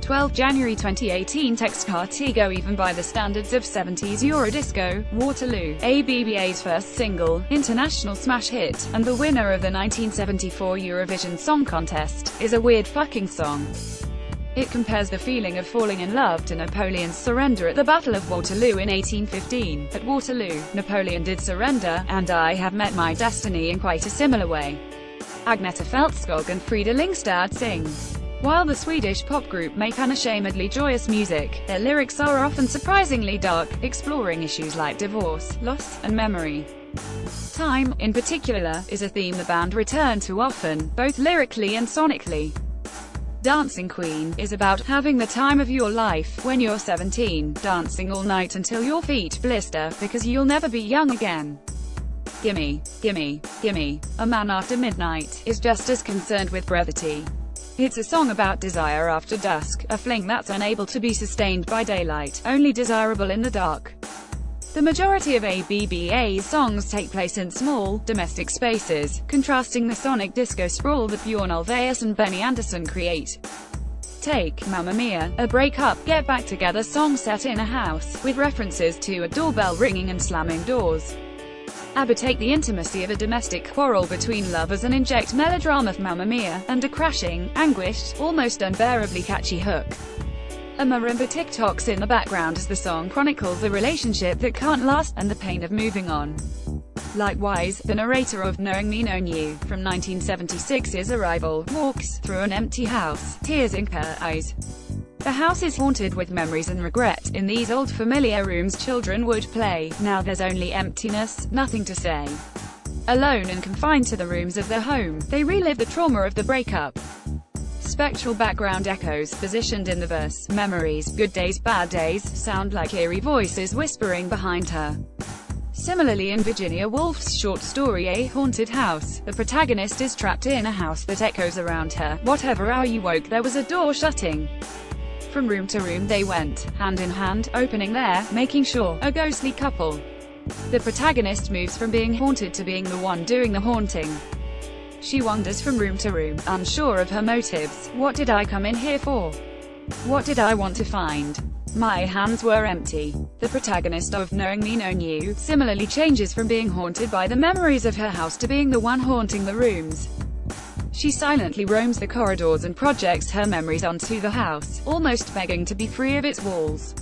12 January 2018. Text Carty Goh Even by the standards of 70s Eurodisco, Waterloo, ABBA's first single, international smash hit, and the winner of the 1974 Eurovision Song Contest, is a weird fucking song. It compares the feeling of falling in love to Napoleon's surrender at the Battle of Waterloo in 1815. At Waterloo, Napoleon did surrender, and I have met my destiny in quite a similar way. Agneta Fältskog and Frida Lindstad sings. While the Swedish pop group make unashamedly joyous music, their lyrics are often surprisingly dark, exploring issues like divorce, loss, and memory. Time, in particular, is a theme the band return to often, both lyrically and sonically. Dancing Queen is about having the time of your life when you're 17, dancing all night until your feet blister, because you'll never be young again. Gimme, gimme, gimme, A Man After Midnight is just as concerned with brevity. It's a song about desire after dusk, a fling that's unable to be sustained by daylight, only desirable in the dark. The majority of ABBA's songs take place in small, domestic spaces, contrasting the sonic disco sprawl that Bjorn Ulvaeus and Benny Andersson create. Take Mamma Mia, a break-up, get back together song set in a house, with references to a doorbell ringing and slamming doors. ABBA take the intimacy of a domestic quarrel between lovers and inject melodrama of Mamma Mia, and a crashing, anguished, almost unbearably catchy hook. A marimba TikToks in the background as the song chronicles a relationship that can't last, and the pain of moving on. Likewise, the narrator of Knowing Me Known You, from 1976's Arrival, walks through an empty house, tears in her eyes. The house is haunted with memories and regret. In these old familiar rooms children would play, now there's only emptiness, nothing to say. Alone and confined to the rooms of their home, they relive the trauma of the breakup. Spectral background echoes, positioned in the verse, memories, good days, bad days, sound like eerie voices whispering behind her. Similarly in Virginia Woolf's short story A Haunted House, the protagonist is trapped in a house that echoes around her. Whatever hour you woke, there was a door shutting. From room to room they went, hand in hand, opening there, making sure, a ghostly couple. The protagonist moves from being haunted to being the one doing the haunting. She wanders from room to room, unsure of her motives. What did I come in here for? What did I want to find? My hands were empty. The protagonist of Knowing Me Known You similarly changes from being haunted by the memories of her house to being the one haunting the rooms. She silently roams the corridors and projects her memories onto the house, almost begging to be free of its walls.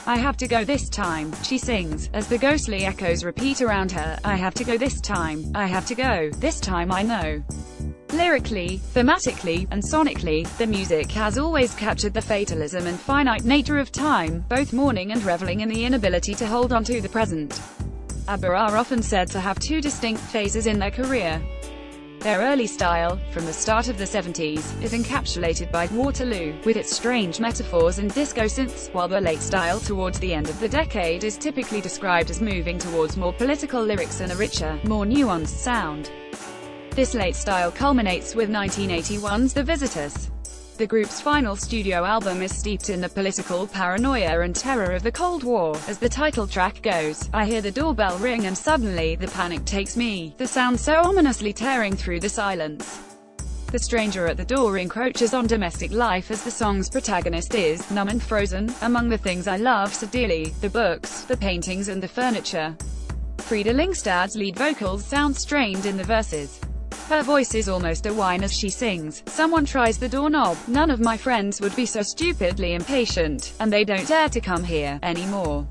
I have to go this time, she sings, as the ghostly echoes repeat around her. I have to go this time, I have to go, this time I know. Lyrically, thematically, and sonically, the music has always captured the fatalism and finite nature of time, both mourning and reveling in the inability to hold on to the present. ABBA are often said to have two distinct phases in their career. Their early style, from the start of the 70s, is encapsulated by Waterloo, with its strange metaphors and disco synths, while the late style towards the end of the decade is typically described as moving towards more political lyrics and a richer, more nuanced sound. This late style culminates with 1981's The Visitors. The group's final studio album is steeped in the political paranoia and terror of the Cold War. As the title track goes, I hear the doorbell ring and suddenly the panic takes me, the sound so ominously tearing through the silence. The stranger at the door encroaches on domestic life as the song's protagonist is, numb and frozen, among the things I love so dearly, the books, the paintings and the furniture. Frida Lindstad's lead vocals sound strained in the verses. Her voice is almost a whine as she sings. Someone tries the doorknob. None of my friends would be so stupidly impatient, and they don't dare to come here anymore.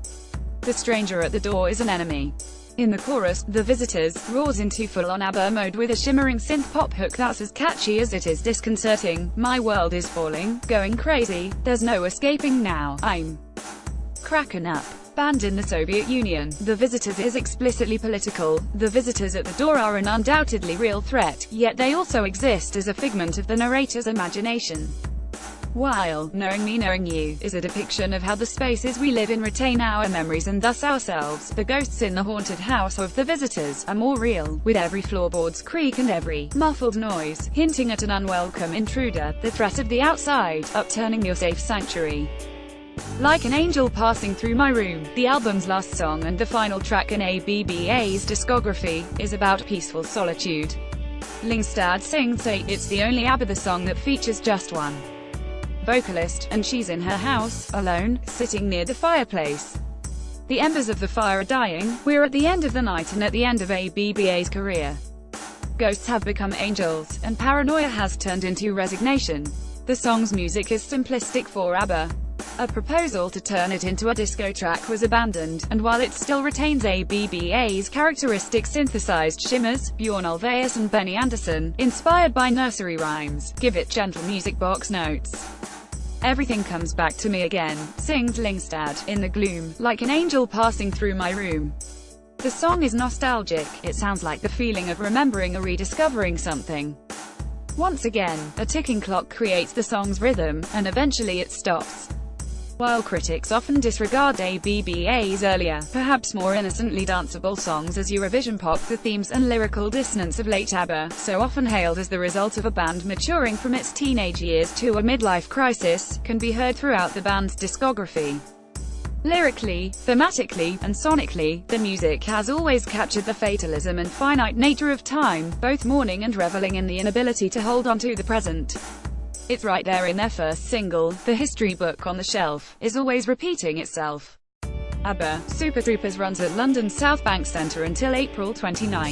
The stranger at the door is an enemy. In the chorus, The Visitors roars into full-on ABBA mode with a shimmering synth pop hook that's as catchy as it is disconcerting. My world is falling, going crazy, there's no escaping now, I'm cracking up. Banned in the Soviet Union, The Visitors is explicitly political. The visitors at the door are an undoubtedly real threat, yet they also exist as a figment of the narrator's imagination. While Knowing Me Knowing You is a depiction of how the spaces we live in retain our memories and thus ourselves, the ghosts in the haunted house of the visitors are more real, with every floorboard's creak and every muffled noise hinting at an unwelcome intruder, the threat of the outside, upturning your safe sanctuary. Like an angel passing through my room, the album's last song and the final track in ABBA's discography, is about peaceful solitude. Lindstad sings it's the only ABBA song that features just one vocalist, and she's in her house, alone, sitting near the fireplace. The embers of the fire are dying, we're at the end of the night and at the end of ABBA's career. Ghosts have become angels, and paranoia has turned into resignation. The song's music is simplistic for ABBA. A proposal to turn it into a disco track was abandoned, and while it still retains ABBA's characteristic synthesized shimmers, Bjorn Ulvaeus and Benny Andersson, inspired by nursery rhymes, give it gentle music box notes. Everything comes back to me again, sings Lyngstad, in the gloom, like an angel passing through my room. The song is nostalgic, it sounds like the feeling of remembering or rediscovering something. Once again, a ticking clock creates the song's rhythm, and eventually it stops. While critics often disregard ABBA's earlier, perhaps more innocently danceable songs as Eurovision pop, the themes and lyrical dissonance of late ABBA, so often hailed as the result of a band maturing from its teenage years to a midlife crisis, can be heard throughout the band's discography. Lyrically, thematically, and sonically, the music has always captured the fatalism and finite nature of time, both mourning and reveling in the inability to hold on to the present. It's right there in their first single, the history book on the shelf, is always repeating itself. ABBA, Super Troopers runs at London's South Bank Centre until April 29.